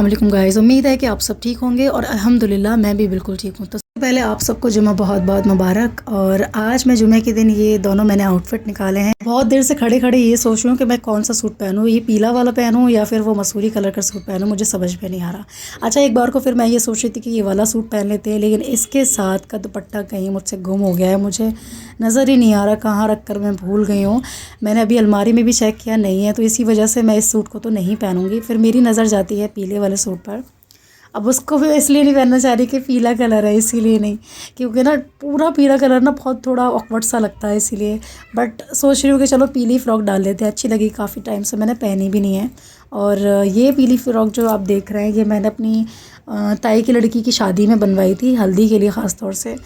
वालेकुम गाइस, उम्मीद है कि आप सब ठीक होंगे और अल्हम्दुलिल्लाह मैं भी बिल्कुल ठीक हूँ। तो सबसे पहले आप सबको जुमा बहुत बहुत मुबारक। और आज मैं जुमे के दिन ये दोनों मैंने आउटफिट निकाले हैं। बहुत देर से खड़े खड़े ये सोच रही हूँ कि मैं कौन सा सूट पहनूँ, ये पीला वाला पहनूँ या फिर वो मसूरी कलर का सूट पहनूँ, मुझे समझ में नहीं आ रहा। अच्छा, एक बार को फिर मैं ये सोच रही थी कि ये वाला सूट पहन लेते हैं, लेकिन इसके साथ का दुपट्टा कहीं मुझसे गुम हो गया है, मुझे नज़र ही नहीं आ रहा कहाँ रख कर मैं भूल गई हूँ। मैंने अभी अलमारी में भी चेक किया, नहीं है, तो इसी वजह से मैं इस सूट को तो नहीं पहनूंगी। फिर मेरी नज़र जाती है पीले वाले सूट पर। अब उसको भी इसलिए नहीं पहनना चाह रही कि पीला कलर है, इसीलिए नहीं, क्योंकि ना पूरा पीला कलर ना बहुत थोड़ा ऑकवर्ड सा लगता है, इसीलिए। बट सोच रही हूँ कि चलो पीली फ़्रॉक डाल लेते हैं, अच्छी लगी, काफ़ी टाइम से मैंने पहनी भी नहीं है। और ये पीली फ़्रॉक जो आप देख रहे हैं, ये मैंने अपनी ताई की लड़की की शादी में बनवाई थी, हल्दी के लिए ख़ास तौर से।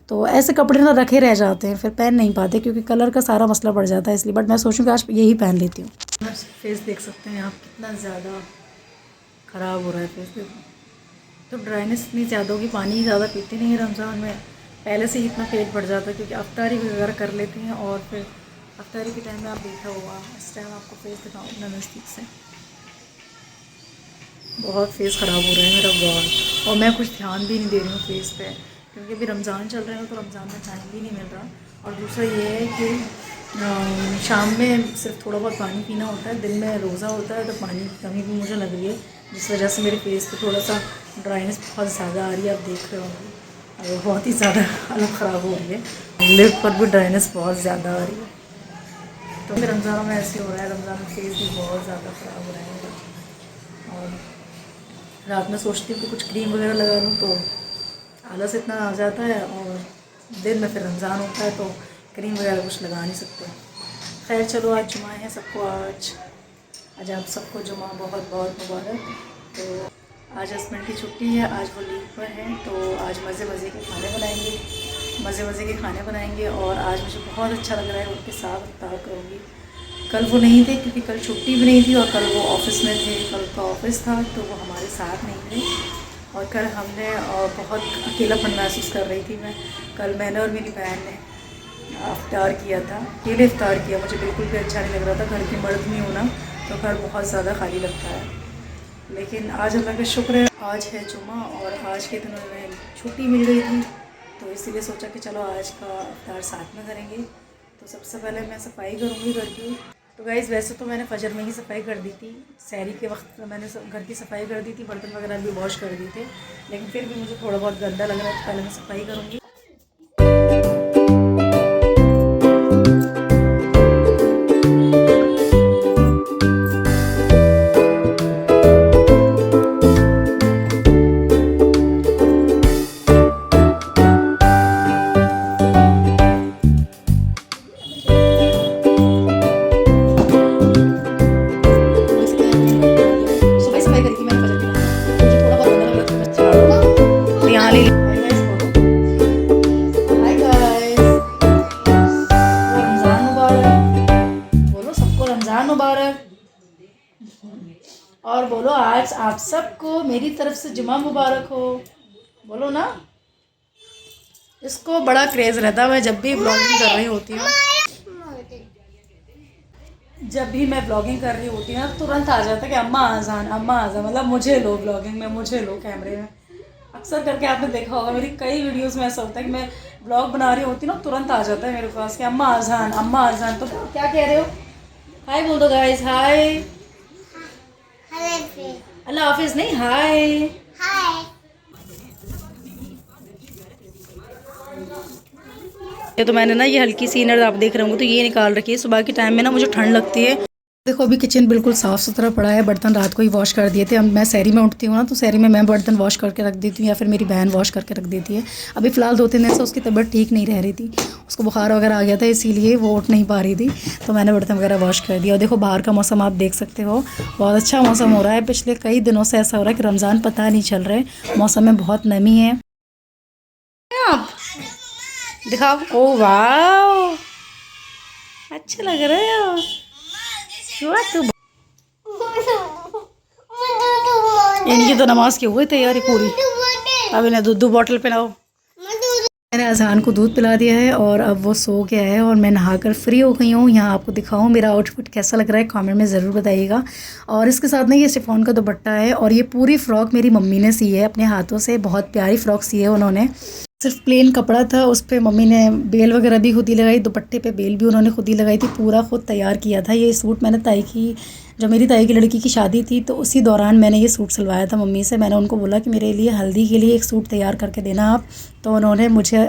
तो ऐसे कपड़े ना रखे रह जाते हैं, फिर पहन नहीं पाते क्योंकि कलर का सारा मसला पड़ जाता है, इसलिए। बट मैं सोचूं कि आज यही पहन लेती हूँ। फेस देख सकते हैं आप, कितना ज़्यादा ख़राब हो रहा है फेस, देखो। तो ड्राइनेस इतनी ज़्यादा होगी, पानी ज़्यादा पीते नहीं है रमज़ान में, पहले से ही इतना पेट बढ़ जाता है क्योंकि अफ्तारी वगैरह कर लेते हैं। और फिर अफ्तारी के टाइम में आप देखा होगा, इस टाइम आपको फेस दिखाऊँ अपना नज़दीक से, बहुत फेस ख़राब हो रहा है मेरा बहुत। और मैं कुछ ध्यान भी नहीं दे रही हूँ फेस पे, क्योंकि अभी रमज़ान चल रहे हैं तो रमज़ान में टाइम भी नहीं मिल रहा। और दूसरा ये है कि शाम में सिर्फ थोड़ा बहुत पानी पीना होता है, दिन में रोज़ा होता है, तो पानी की कमी भी मुझे लग रही है, जिस वजह से मेरे फेस पे थोड़ा सा ड्राइनेस बहुत ज़्यादा आ रही है, आप देख रहे होंगे। और बहुत ही ज़्यादा हालत ख़राब हो रही है, लिप पर भी ड्राइनेस बहुत ज़्यादा आ रही है। तो रमज़ान में ऐसे हो रहा है, रमज़ान में फेस भी बहुत ज़्यादा ख़राब हो रहा है मेरा। और रात में सोचती हूँ कि कुछ क्रीम वगैरह लगा लूँ, तो आलस इतना आ जाता है, और दिन में फिर रमज़ान होता है तो क्रीम वगैरह कुछ लगा नहीं सकते। खैर चलो, आज जुमा है सबको, आज आप सबको जुमा बहुत बहुत मुबारक। तो आज हस्बैंड की छुट्टी है, आज वो लीव पर हैं, तो आज मज़े मज़े के खाने बनाएंगे। और आज मुझे बहुत अच्छा लग रहा है, उनके साथ इफ्तार करूँगी। कल वो नहीं थे क्योंकि कल छुट्टी भी नहीं थी, और कल वो ऑफ़िस में थे, कल का ऑफ़िस था, तो वो हमारे साथ नहीं थे। और कल हमने बहुत अकेलापन महसूस कर रही थी मैं। कल मैंने और मेरी बहन ने इफ्तार किया था, अकेले इफ्तार किया, मुझे बिल्कुल भी अच्छा नहीं लग रहा था। घर के मर्द नहीं होना तो घर बहुत ज़्यादा खाली लगता है। लेकिन आज अल्लाह का शुक्र है, आज है जुमा, और आज के दिन हमें छुट्टी मिल गई थी, तो इसीलिए सोचा कि चलो आज का इफ्तार साथ में करेंगे। तो सबसे पहले मैं सफाई करूँगी घर की। तो गाइज़, वैसे तो मैंने फजर में ही सफाई कर दी थी, सहरी के वक्त मैंने घर की सफाई कर दी थी, बर्तन वगैरह भी वॉश कर दिए थे, लेकिन फिर भी मुझे थोड़ा बहुत गंदा लग रहा है, तो पहले मैं सफाई करूँगी। मुबारक। और बोलो, आज आप सबको मेरी तरफ से जुमा मुबारक हो, बोलो ना। इसको बड़ा क्रेज़ रहता है, मैं जब भी ब्लॉगिंग कर रही होती हूँ, ना तुरंत आ जाता है कि अम्मा आजान, मतलब मुझे लो ब्लॉगिंग में, मुझे लो कैमरे में। अक्सर करके आपने देखा होगा मेरी कई वीडियोस में ऐसा होता है कि मैं ब्लॉग बना रही होती ना, तुरंत आ जाता है मेरे पास कि अम्मा आजान। तो क्या कह रहे हो? हाय बोल दो गाइस, हाय। अल्लाह हाफिज नहीं, हाय। ये तो मैंने ना ये हल्की सी इनर आप देख रहे होंगे, तो ये निकाल रखी है। सुबह के टाइम में ना मुझे ठंड लगती है। देखो, अभी किचन बिल्कुल साफ़ सुथरा पड़ा है, बर्तन रात को ही वॉश कर दिए थे। अब मैं सहरी में उठती हूँ ना, तो सहरी में मैं बर्तन वॉश करके रख देती हूँ, या फिर मेरी बहन वॉश करके रख देती है। अभी फ़िलहाल 2-3 दिन से उसकी तबीयत ठीक नहीं रह रही थी, उसको बुखार वगैरह आ गया था, इसीलिए वो उठ नहीं पा रही थी, तो मैंने बर्तन वगैरह वॉश कर दिया। और देखो, बाहर का मौसम आप देख सकते हो, बहुत अच्छा मौसम हो रहा है। पिछले कई दिनों से ऐसा हो रहा है कि रमज़ान पता नहीं चल रहा है, मौसम में बहुत नमी है। आप दिखाओ, ओ वाह, अच्छे लग रहे हो। इनकी तो नमाज की हुई तैयारी पूरी। अब इन्हें दूध बॉटल पिलाओ। मैंने अज़हान को दूध पिला दिया है और अब वो सो गया है और मैं नहाकर फ्री हो गई हूँ। यहाँ आपको दिखाऊँ मेरा आउटफिट कैसा लग रहा है, कमेंट में ज़रूर बताइएगा। और इसके साथ ना ये शिफॉन का दुपट्टा है और ये पूरी फ़्रॉक मेरी मम्मी ने सी है अपने हाथों से। बहुत प्यारी फ़्रॉक सी है उन्होंने। सिर्फ प्लेन कपड़ा था, उस पर मम्मी ने बेल वगैरह भी खुद ही लगाई, दुपट्टे पे बेल भी उन्होंने खुद ही लगाई थी, पूरा खुद तैयार किया था। ये सूट मैंने ताई की, जब मेरी ताई की लड़की की शादी थी तो उसी दौरान मैंने ये सूट सिलवाया था मम्मी से। मैंने उनको बोला कि मेरे लिए हल्दी के लिए एक सूट तैयार करके देना आप, तो उन्होंने मुझे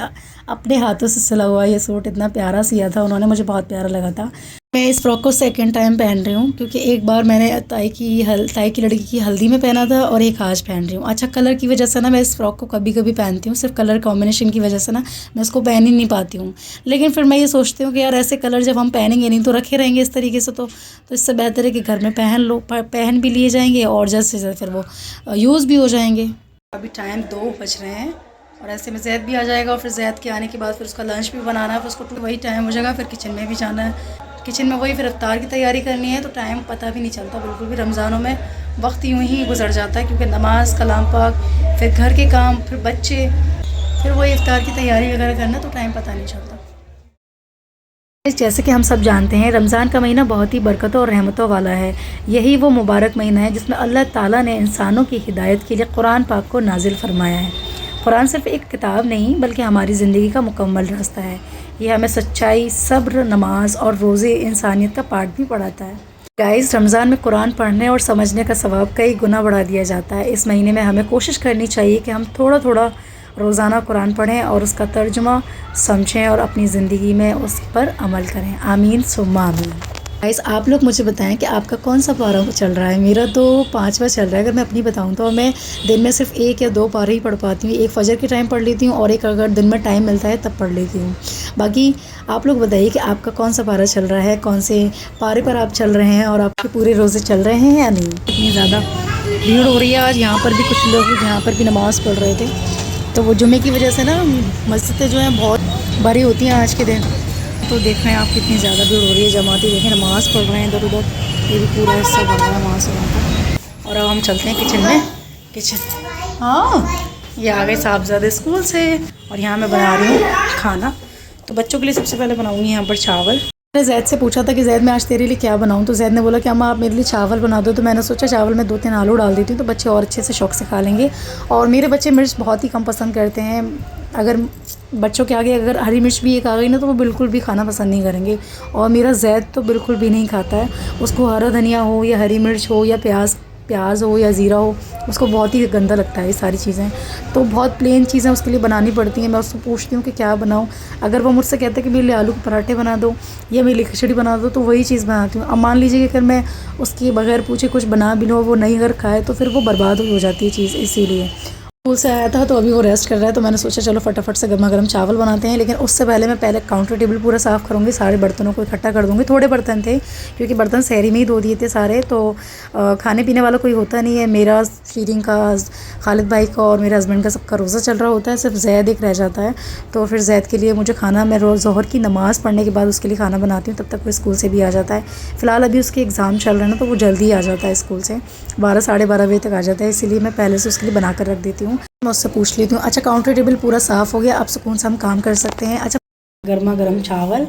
अपने हाथों से सिला हुआ ये सूट इतना प्यारा सिया था उन्होंने, मुझे बहुत प्यारा लगा था। मैं इस फ्रॉक को सेकंड टाइम पहन रही हूँ क्योंकि एक बार मैंने ताई की लड़की की हल्दी में पहना था और एक आज पहन रही हूँ। अच्छा, कलर की वजह से ना मैं इस फ्रॉक को कभी कभी पहनती हूँ, सिर्फ कलर कॉम्बिनेशन की वजह से ना मैं इसको पहन ही नहीं पाती हूँ। लेकिन फिर मैं ये सोचती हूँ कि यार ऐसे कलर जब हम पहनेंगे नहीं तो रखे रहेंगे इस तरीके से, तो इससे बेहतर है कि घर में पहन लो, पहन भी लिए जाएंगे और जल्द से जल्द फिर वो यूज़ भी हो जाएंगे। अभी टाइम 2 बज रहे हैं और ऐसे में जैद भी आ जाएगा और फिर जैद के आने के बाद फिर उसका लंच भी बनाना है, फिर उसको वही टाइम हो जाएगा, फिर किचन में भी जाना है, किचन में वही फिर इफ्तार की तैयारी करनी है, तो टाइम पता भी नहीं चलता बिल्कुल भी। रमज़ानों में वक्त यूँ ही गुजर जाता है क्योंकि नमाज, कलाम पाक, फिर घर के काम, फिर बच्चे, फिर वही इफ्तार की तैयारी वगैरह करना, तो टाइम पता नहीं चलता। जैसे कि हम सब जानते हैं रमज़ान का महीना बहुत ही बरकतों और रहमतों वाला है। यही वो मुबारक महीना है जिसमें अल्लाह ताला ने इंसानों की हिदायत के लिए कुरान पाक को नाजिल फरमाया है। कुरान सिर्फ एक किताब नहीं बल्कि हमारी ज़िंदगी का मुकम्मल रास्ता है। ये हमें सच्चाई, सब्र, नमाज और रोज़े, इंसानियत का पाठ भी पढ़ाता है। गाइस, रमज़ान में कुरान पढ़ने और समझने का सवाब कई गुना बढ़ा दिया जाता है। इस महीने में हमें कोशिश करनी चाहिए कि हम थोड़ा थोड़ा रोज़ाना कुरान पढ़ें और उसका तर्जुमा समझें और अपनी ज़िंदगी में उस पर अमल करें। आमीन सुम्मा आमीन। गाइस, आप लोग मुझे बताएं कि आपका कौन सा पारा चल रहा है। मेरा तो 5वां चल रहा है। अगर मैं अपनी बताऊं तो मैं दिन में सिर्फ 1 या 2 पारे ही पढ़ पाती हूँ। एक फ़जर के टाइम पढ़ लेती हूँ और एक अगर दिन में टाइम मिलता है तब पढ़ लेती हूँ। बाकी आप लोग बताइए कि आपका कौन सा पारा चल रहा है, कौन से पारे पर आप चल रहे हैं और आपके पूरे रोज़े चल रहे हैं या नहीं। इतनी ज़्यादा भीड़ हो रही है आज। यहाँ पर भी कुछ लोग यहाँ पर भी नमाज़ पढ़ रहे थे, तो वो जुमे की वजह से ना मस्जिदें जो हैं बहुत भरी होती हैं आज के दिन। तो देख रहे हैं आप कितनी ज़्यादा भीड़ हो रही है। जमाती देखें नमाज़ पढ़ रहे हैं इधर उधर, ये भी पूरा हिस्सा भर रहा है वहाँ से वहाँ तक। और अब हम चलते हैं किचन में। किचन, हाँ, ये आ गए साहबजादे स्कूल से और यहाँ मैं बना रही हूँ खाना। तो बच्चों के लिए सबसे पहले बनाऊँगी यहाँ पर चावल। मैंने जैद से पूछा था कि जैद मैं आज तेरे लिए क्या बनाऊँ, तो जैद ने बोला कि अम्मा आप मेरे लिए चावल बना दो। तो मैंने सोचा चावल में 2-3 आलू डाल देती हूँ तो बच्चे और अच्छे से शौक़ से खा लेंगे। और मेरे बच्चे मिर्च बहुत ही कम पसंद करते हैं। अगर बच्चों के आगे अगर हरी मिर्च भी एक आ गई ना तो वो बिल्कुल भी खाना पसंद नहीं करेंगे। और मेरा जैद तो बिल्कुल भी नहीं खाता है। उसको हरा धनिया हो या हरी मिर्च हो या प्याज हो या ज़ीरा हो, उसको बहुत ही गंदा लगता है ये सारी चीज़ें। तो बहुत प्लेन चीज़ें उसके लिए बनानी पड़ती हैं। मैं उसको पूछती हूँ कि क्या बनाऊँ। अगर वो मुझसे कहता है कि मेरे लिए आलू के पराठे बना दो या मेरे लिए खिचड़ी बना दो तो वही चीज़ बनाती हूँ। अब मान लीजिए कि अगर मैं उसकी बगैर पूछे कुछ बना भी लूँ, वो नहीं अगर खाए तो फिर वो बर्बाद हो जाती है चीज़। इसीलिए स्कूल से आया था तो अभी वो रेस्ट कर रहा है, तो मैंने सोचा चलो फटाफट से गर्मा गर्म चावल बनाते हैं। लेकिन उससे पहले मैं काउंटर टेबल पूरा साफ़ करूँगी, सारे बर्तनों को इकट्ठा कर दूँगी। थोड़े बर्तन थे क्योंकि बर्तन सहरी में ही धो दिए थे सारे, तो खाने पीने वाला कोई होता नहीं है। मेरा, शीरिन का, खालिद भाई का और मेरे हस्बैंड का सबका रोज़ा चल रहा होता है, सिर्फ जैद एक रह जाता है। तो फिर जैद के लिए मुझे खाना, मैं रोज़ ज़ोहर की नमाज़ पढ़ने के बाद उसके लिए खाना बनाती हूँ, तब तक वो स्कूल से भी आ जाता है। फ़िलहाल अभी उसके एग्ज़ाम चल रहे हैं ना तो वो जल्दी आ जाता है स्कूल से, 12 साढ़े 12 बजे तक आ जाता है, इसीलिए मैं पहले से उसके लिए बना कर रख देती हूँ। मैं उससे पूछ लेती हूँ। अच्छा, काउंटर टेबल पूरा साफ़ हो गया, अब सुकून से हम काम कर सकते हैं। अच्छा, गर्मा गर्म चावल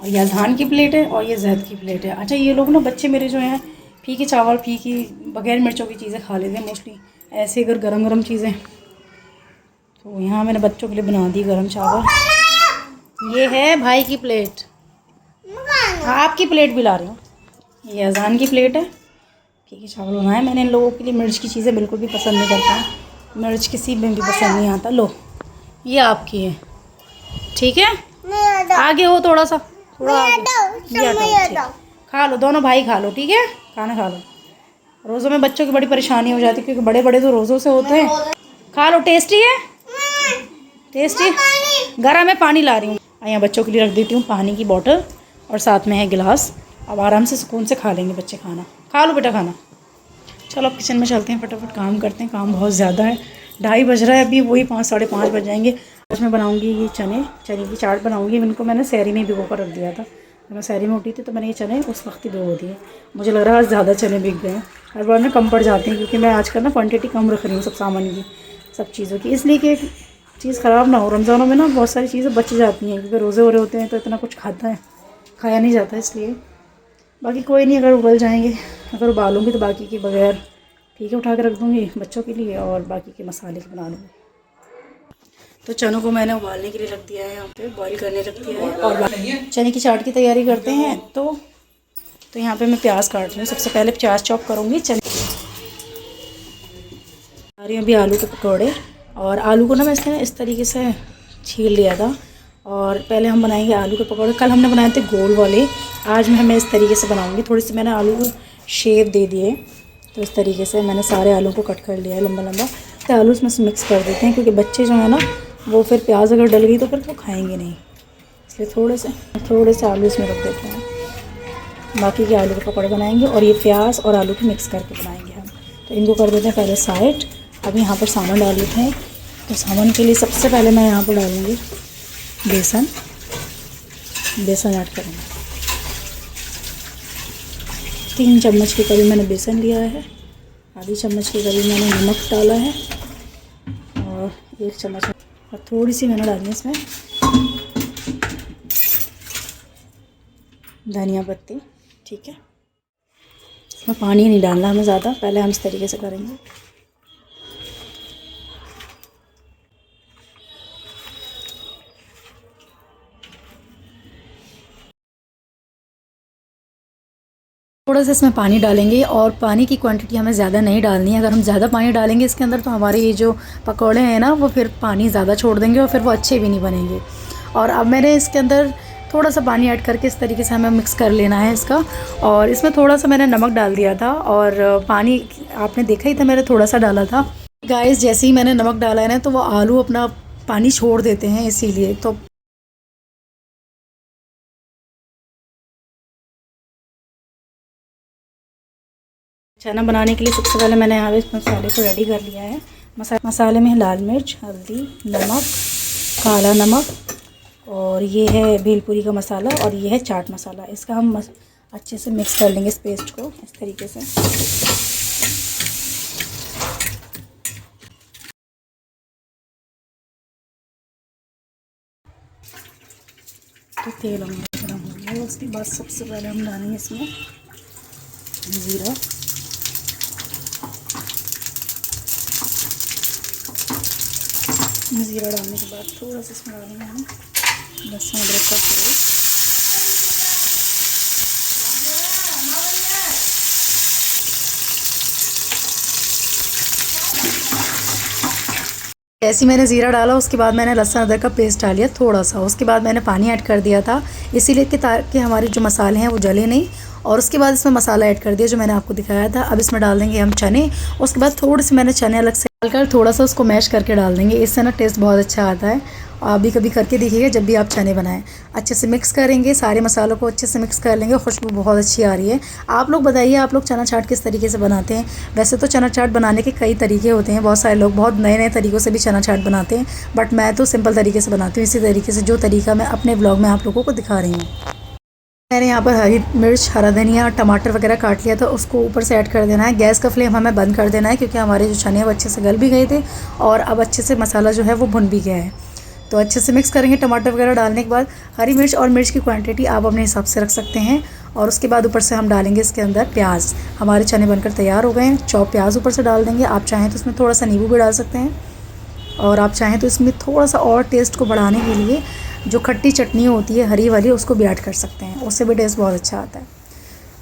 और ये अज़हान की प्लेट है और ये जैद की प्लेट है। अच्छा, ये लोग ना बच्चे मेरे जो हैं फीके चावल, फीकी बग़ैर मिर्चों की चीज़ें खा लेते हैं मोस्टली। ऐसे अगर गरम गरम चीज़ें, तो यहाँ मैंने बच्चों के लिए बना दी गरम चावल। ये है भाई की प्लेट, आपकी प्लेट भी ला रही हूँ। ये अज़हान की प्लेट है, फीके चावल बनाए मैंने। इन लोगों के लिए मिर्च की चीज़ें बिल्कुल भी पसंद नहीं करता, मिर्च किसी में भी पसंद नहीं आता। लो, ये आपकी है, ठीक है। आगे हो थोड़ा सा, थोड़ा आगे। खा लो, दोनों भाई खा लो, ठीक है, खाना खा लो। रोज़ों में बच्चों की बड़ी परेशानी हो जाती है क्योंकि बड़े बड़े तो रोज़ों से होते हैं। खा लो, टेस्टी है, टेस्टी। गरम है, पानी ला रही हूँ। यहाँ बच्चों के लिए रख देती हूँ पानी की बोतल और साथ में है गिलास। अब आराम से सुकून से खा लेंगे बच्चे खाना। खा लो बेटा खाना। चलो अब किचन में चलते हैं, फटाफट काम करते हैं, काम बहुत ज़्यादा है। 2:30 बज रहा है अभी, वही 5 साढ़े 5 बज जाएंगे। आज मैं बनाऊंगी ये चने की चाट बनाऊंगी। इनको मैंने सहरी में भिगो कर रख दिया था, मैं सहरी में उठी थी तो मैंने ये चने उस वक्त ही भिगो दिए। मुझे लग रहा है आज ज़्यादा चने बिक गए हैं, हर बार में कम पड़ जाते हैं क्योंकि मैं आजकल ना क्वान्टिटी कम रख रही हूँ सब सामान की, सब चीज़ों की, इसलिए कि चीज़ ख़राब ना हो। रमज़ानों में ना बहुत सारी चीज़ें बच जाती हैं क्योंकि रोज़े वोरे होते हैं तो इतना कुछ खाया नहीं जाता इसलिए। बाकी कोई नहीं, अगर उबल जाएंगे, अगर उबालूँगी तो बाकी के बगैर ठीक है उठा के रख दूँगी बच्चों के लिए और बाकी के मसाले बना लूँगी। तो चनों को मैंने उबालने के लिए रख दिया है, यहाँ पे बॉईल करने रख दिया है और चने की चाट की तैयारी करते हैं। तो यहाँ पे मैं प्याज काट रही हूँ। सबसे पहले प्याज चॉप करूँगी। चने आ रही हूँ अभी आलू के पकौड़े, और आलू को ना मैं इस तरीके से छील लिया था। और पहले हम बनाएंगे आलू के पकौड़े। कल हमने बनाए थे गोल वाले, आज मैं इस तरीके से बनाऊँगी। थोड़ी सी मैंने आलू को शेप दे दिए, तो इस तरीके से मैंने सारे आलू को कट कर लिया है लंबा लंबा। तो आलू इसमें से मिक्स कर देते हैं क्योंकि बच्चे जो है ना वो फिर प्याज अगर डल गई तो फिर वो खाएंगे नहीं, इसलिए थोड़े से आलू इसमें रख देते हैं। बाकी के आलू के पकौड़े बनाएंगे और ये प्याज और आलू को मिक्स करके बनाएंगे हम। तो इनको कर देते हैं पहले साइड। अब यहाँ पर सामान डाल देते हैं। तो सामान के लिए सबसे पहले मैं यहाँ पर डालूँगी बेसन ऐड करूँगी। 3 चम्मच के करीब मैंने बेसन लिया है, आधी चम्मच के करीब मैंने नमक डाला है और 1 चम्मच और थोड़ी सी मैंने डाली इसमें धनिया पत्ती। ठीक है, इसमें पानी नहीं डालना हमें ज़्यादा, पहले हम इस तरीके से करेंगे। थोड़ा सा इसमें पानी डालेंगे और पानी की क्वांटिटी हमें ज़्यादा नहीं डालनी है। अगर हम ज़्यादा पानी डालेंगे इसके अंदर तो हमारे ये जो पकौड़े हैं ना वो फिर पानी ज़्यादा छोड़ देंगे और फिर वो अच्छे भी नहीं बनेंगे। और अब मैंने इसके अंदर थोड़ा सा पानी ऐड करके इस तरीके से हमें मिक्स कर लेना है इसका। और इसमें थोड़ा सा मैंने नमक डाल दिया था और पानी आपने देखा ही था मैंने थोड़ा सा डाला था। गाइस जैसे ही मैंने नमक डाला है ना तो वो आलू अपना पानी छोड़ देते हैं, इसीलिए तो चना बनाने के लिए सबसे पहले मैंने यहाँ पे इस मसाले को रेडी कर लिया है। मसाले में लाल मिर्च, हल्दी, नमक, काला नमक और ये है भेलपुरी का मसाला और ये है चाट मसाला। इसका हम अच्छे से मिक्स कर लेंगे इस पेस्ट को इस तरीके से। तो तेल हमारा गर्म हो गया। उसके बाद सबसे पहले हम डालेंगे इसमें ज़ीरा, ज़ीरा डालने के बाद थोड़ा सा इसमें डालेंगे हम लहसुन अदरक का पेस्ट। जैसे मैंने ज़ीरा डाला उसके बाद मैंने लहसुन अदरक का पेस्ट डाल दिया थोड़ा सा। उसके बाद मैंने पानी ऐड कर दिया था इसीलिए कि ताकि हमारे जो मसाले हैं वो जले नहीं। और उसके बाद इसमें मसाला ऐड कर दिया जो मैंने आपको दिखाया था। अब इसमें डाल देंगे हम चने। उसके बाद थोड़े से मैंने चने अलग से डालकर थोड़ा सा उसको मैश करके डाल देंगे, इससे ना टेस्ट बहुत अच्छा आता है। आप भी कभी करके देखिएगा जब भी आप चने बनाएं। अच्छे से मिक्स करेंगे, सारे मसालों को अच्छे से मिक्स कर लेंगे। खुशबू बहुत अच्छी आ रही है। आप लोग बताइए आप लोग चना चाट किस तरीके से बनाते हैं। वैसे तो चना चाट बनाने के कई तरीके होते हैं, बहुत सारे लोग बहुत नए नए तरीक़ों से भी चना चाट बनाते हैं, बट मैं तो सिंपल तरीके से बनाती हूँ, इसी तरीके से जो तरीका मैं अपने ब्लॉग में आप लोगों को दिखा रही हूँ। मैंने यहाँ पर हरी मिर्च, हरा धनिया, टमाटर वगैरह काट लिया था, उसको ऊपर से ऐड कर देना है। गैस का फ्लेम हमें बंद कर देना है क्योंकि हमारे जो चने हैं वो अच्छे से गल भी गए थे और अब अच्छे से मसाला जो है वो भुन भी गया है। तो अच्छे से मिक्स करेंगे। टमाटर वगैरह डालने के बाद हरी मिर्च और मिर्च की क्वांटिटी आप अपने हिसाब से रख सकते हैं। और उसके बाद ऊपर से हम डालेंगे इसके अंदर प्याज। हमारे चने बनकर तैयार हो गए हैं। चॉप प्याज ऊपर से डाल देंगे। आप चाहें तो इसमें थोड़ा सा नींबू भी डाल सकते हैं और आप चाहें तो इसमें थोड़ा सा और टेस्ट को बढ़ाने के लिए जो खट्टी चटनी होती है हरी वाली उसको भी ऐड कर सकते हैं, उससे भी टेस्ट बहुत अच्छा आता है।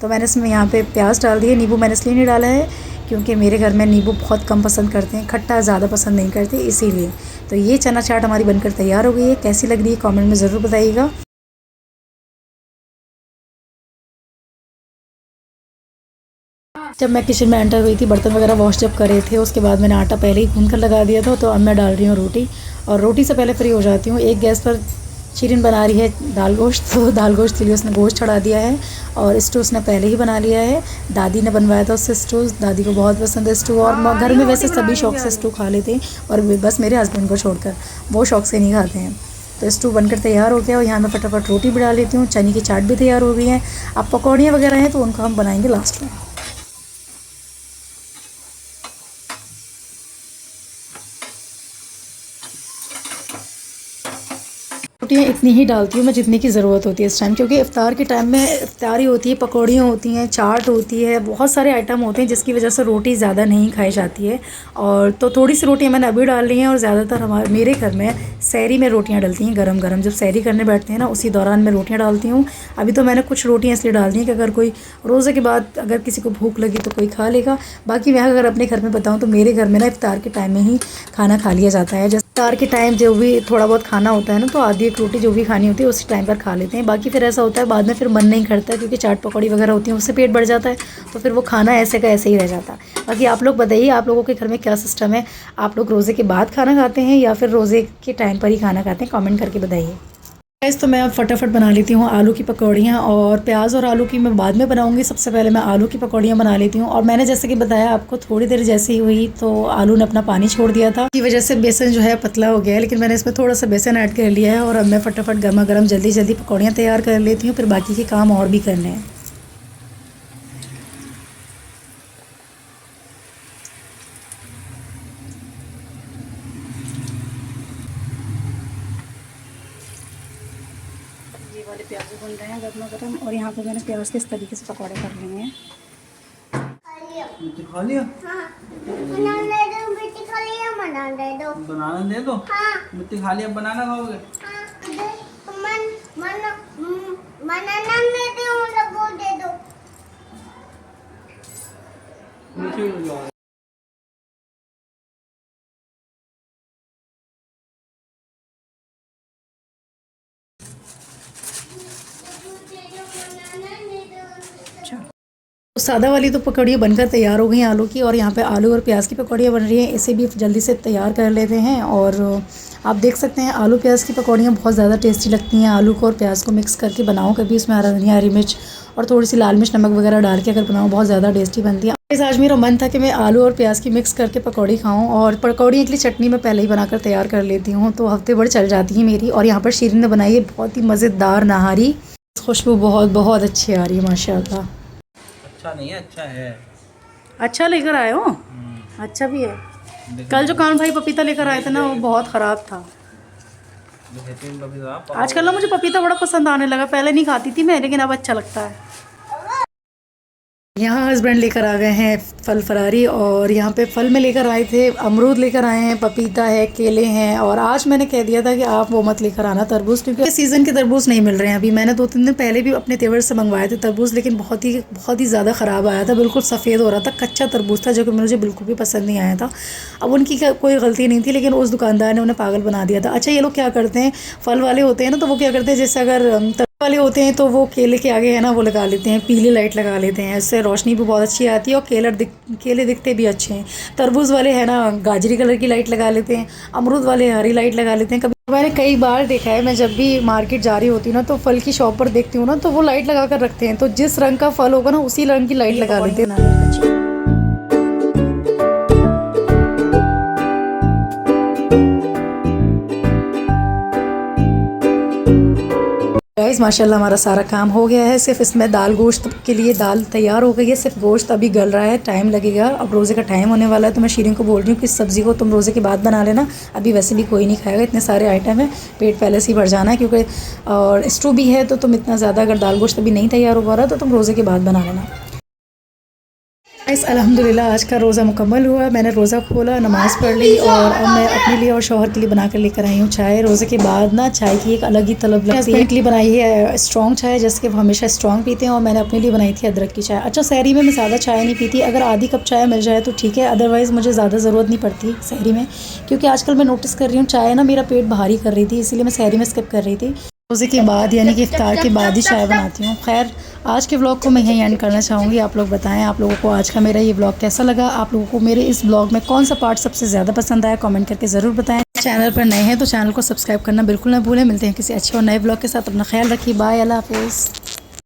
तो मैंने इसमें यहाँ पे प्याज डाल दिए। नींबू मैंने इसलिए नहीं डाला है क्योंकि मेरे घर में नींबू बहुत कम पसंद करते हैं, खट्टा ज़्यादा पसंद नहीं करते, इसीलिए। तो ये चना चाट हमारी बनकर तैयार हो गई है। कैसी लग रही है कमेंट में ज़रूर बताइएगा। जब मैं किचन में एंटर हुई थी, बर्तन वगैरह वॉश जब कर रहे थे, उसके बाद मैंने आटा पहले ही भून कर लगा दिया था। तो अब मैं डाल रही हूँ रोटी और रोटी से पहले फ्री हो जाती हूँ। एक गैस पर चीरिन बना रही है दाल गोश्त, तो दाल गोश्त के लिए उसने गोश्त चढ़ा दिया है और स्टू उसने पहले ही बना लिया है। दादी ने बनवाया था उससे स्टू, दादी को बहुत पसंद है स्टू और घर में वैसे सभी शौक से स्टू खा लेते हैं और बस मेरे हस्बैंड को छोड़कर, वो शौक से नहीं खाते हैं। तो स्टू बनकर तैयार हो गया और यहाँ मैं फटाफट रोटी भी डाल लेती हूँ। चने की चाट भी तैयार हो गई है। अब पकौड़ियाँ वगैरह हैं तो उनको हम बनाएंगे लास्ट में। रोटियाँ इतनी ही डालती हूँ मैं जितनी की ज़रूरत होती है इस टाइम, क्योंकि इफ़्तार के टाइम में इफ्तारी होती है, पकौड़ियाँ होती हैं, चाट होती है, बहुत सारे आइटम होते हैं जिसकी वजह से रोटी ज़्यादा नहीं खाई जाती है। और तो थोड़ी सी रोटियाँ मैंने अभी डाल ली हैं और ज़्यादातर मेरे घर में सहरी में रोटियाँ डलती हैं गरम गरम। जब सहरी करने बैठते हैं ना उसी दौरान मैं रोटियाँ डालती हूँ। अभी तो मैंने कुछ रोटियाँ इसलिए डाल दी हैं कि अगर कोई रोज़े के बाद अगर किसी को भूख लगी तो कोई खा लेगा। बाकी मैं अगर अपने घर में बताऊँ तो मेरे घर में ना इफ्तार के टाइम में ही खाना खा लिया जाता है। जैसे इफ्तार के टाइम जो भी थोड़ा बहुत खाना होता है ना तो आधी एक रोटी जो भी खानी होती है उसी टाइम पर खा लेते हैं। बाकी फिर ऐसा होता है बाद में फिर मन नहीं करता क्योंकि चाट पकौड़ी वगैरह होती है उससे पेट बढ़ जाता है, तो फिर वो खाना ऐसे का ऐसे ही रह जाता है। बाकी आप लोग बताइए आप लोगों के घर में क्या सिस्टम है, आप लोग रोज़े के बाद खाना खाते हैं या फिर रोज़े के टाइम पर ही खाना खाते हैं, कमेंट करके बताइए। गाइस तो मैं अब फटाफट बना लेती हूँ आलू की पकौड़ियाँ, और प्याज और आलू की मैं बाद में बनाऊँगी। सबसे पहले मैं आलू की पकौड़ियाँ बना लेती हूँ। और मैंने जैसे कि बताया आपको थोड़ी देर जैसे ही हुई तो आलू ने अपना पानी छोड़ दिया था, इसी वजह से बेसन जो है पतला हो गया है, लेकिन मैंने इसमें थोड़ा सा बेसन ऐड कर लिया है। और अब मैं फटाफट गर्मा गर्म जल्दी जल्दी पकौड़ियाँ तैयार कर लेती हूँ, फिर बाकी के काम और भी करने हैं। ये वाले प्याज बन रहे हैं गर्मा गर्म, और यहाँ पे मैंने प्याज के इस तरीके से पकौड़े कर लिए हैं। खा लिया? हाँ। बनाना दे दो, मिट्टी खा लिया, बनाना दे दो। बनाना दे दो? हाँ। मिट्टी खा लिया, बनाना खाओगे? हाँ, बनाना में दे लगो दे दो। मीठी सादा वाली तो पकौड़ियाँ बनकर तैयार हो गई हैं आलू की, और यहाँ पे आलू और प्याज की पकौड़ियाँ बन रही हैं। इसे भी जल्दी से तैयार कर लेते हैं। और आप देख सकते हैं आलू प्याज की पकौड़ियाँ बहुत ज़्यादा टेस्टी लगती हैं। आलू को और प्याज को मिक्स करके बनाओ कभी, उसमें हरा धनिया, हरी मिर्च और थोड़ी सी लाल मिर्च नमक वगैरह डाल के अगर बनाओ बहुत ज़्यादा टेस्टी बनती है। आज मेरा मन था कि मैं आलू और प्याज की मिक्स करके पकौड़ी खाऊँ, और पकौड़ी के लिए चटनी मैं पहले ही बनाकर तैयार कर लेती हूँ तो हफ्ते भर चल जाती है मेरी। और यहाँ पर शीरीन ने बनाई है बहुत ही मज़ेदार नहारी, खुशबू बहुत बहुत अच्छी आ रही है माशाल्लाह। अच्छा नहीं है, अच्छा है। अच्छा लेकर आए हो? अच्छा भी है। कल जो कान भाई पपीता लेकर आए थे ना वो बहुत ख़राब था। आजकल ना मुझे पपीता बड़ा पसंद आने लगा, पहले नहीं खाती थी मैं, लेकिन अब अच्छा लगता है। यहाँ हस्बैंड लेकर आ गए हैं फल फरारी, और यहाँ पे फल में लेकर आए थे अमरूद लेकर आए हैं, पपीता है, केले हैं। और आज मैंने कह दिया था कि आप वो मत लेकर आना तरबूज, क्योंकि सीज़न के तरबूज नहीं मिल रहे हैं अभी। मैंने 2-3 दिन पहले भी अपने तेवर से मंगवाए थे तरबूज, लेकिन बहुत ही ज़्यादा ख़राब आया था, बिल्कुल सफ़ेद हो रहा था, कच्चा तरबूज था जो कि मुझे बिल्कुल भी पसंद नहीं आया था। अब उनकी कोई गलती नहीं थी, लेकिन उस दुकानदार ने उन्हें पागल बना दिया था। अच्छा ये लोग क्या करते हैं, फल वाले होते हैं ना तो वो क्या करते हैं, जैसे अगर वाले होते हैं तो वो केले के आगे है ना वो लगा लेते हैं, पीली लाइट लगा लेते हैं, इससे रोशनी भी बहुत अच्छी आती है और केले दिखते भी अच्छे हैं। तरबूज वाले है ना गाजरी कलर की लाइट लगा लेते हैं, अमरूद वाले हरी लाइट लगा लेते हैं। कभी मैंने कई बार देखा है, मैं जब भी मार्केट जा रही होती हूँ ना तो फल की शॉप पर देखती हूँ ना तो वो लाइट लगा कर रखते हैं, तो जिस रंग का फल होगा ना उसी रंग की लाइट लगा लेते हैं। गाइस माशाल्लाह हमारा सारा काम हो गया है, सिर्फ इसमें दाल गोश्त के लिए दाल तैयार हो गई है, सिर्फ गोश्त अभी गल रहा है, टाइम लगेगा। अब रोज़े का टाइम होने वाला है तो मैं शीरीन को बोल रही हूँ कि इस सब्ज़ी को तुम रोज़े के बाद बना लेना, अभी वैसे भी कोई नहीं खाएगा, इतने सारे आइटम है, पेट पहले से ही भर जाना है, क्योंकि और स्टू भी है तो तुम इतना ज़्यादा अगर दाल गोश्त अभी नहीं तैयार हो रहा तो तुम रोज़े के बाद बना लेना। अल्हम्दुलिल्लाह आज का रोज़ा मुकम्मल हुआ, मैंने रोज़ा खोला, नमाज़ पढ़ ली, और अब मैं अपने लिए और शौहर के लिए बना कर लेकर आई हूँ चाय। रोज़े के बाद ना चाय की एक अलग ही तलब लगती है। लिए बनाई है स्ट्रॉन्ग चाय, जैसे कि वो हमेशा स्ट्रॉन्ग पीते हैं, और मैंने अपने लिए बनाई थी अदरक की चाय। अच्छा सहरी में मैं ज़्यादा चाय नहीं पीती, अगर आधी कप चाय मिल जाए तो ठीक है, अदरवाइज़ मुझे ज़्यादा ज़रूरत नहीं पड़ती सहरी में, क्योंकि आजकल मैं नोटिस कर रही हूँ चाय ना मेरा पेट भारी कर रही थी, इसीलिए मैं सहरी में स्किप कर रही थी। रोज़े के बाद यानी कि इफ्तार के बाद ही चाय बनाती हूँ। खैर आज के व्लॉग को मैं यहीं एंड करना चाहूँगी। आप लोग बताएं आप लोगों को आज का मेरा ये व्लॉग कैसा लगा, आप लोगों को मेरे इस व्लॉग में कौन सा पार्ट सबसे ज़्यादा पसंद आया, कमेंट करके ज़रूर बताएं। चैनल पर नए हैं तो चैनल को सब्सक्राइब करना बिल्कुल ना भूलें। मिलते हैं किसी अच्छे और नए व्लॉग के साथ, अपना ख्याल रखिए, बाय, अल्लाह हाफ़िज़।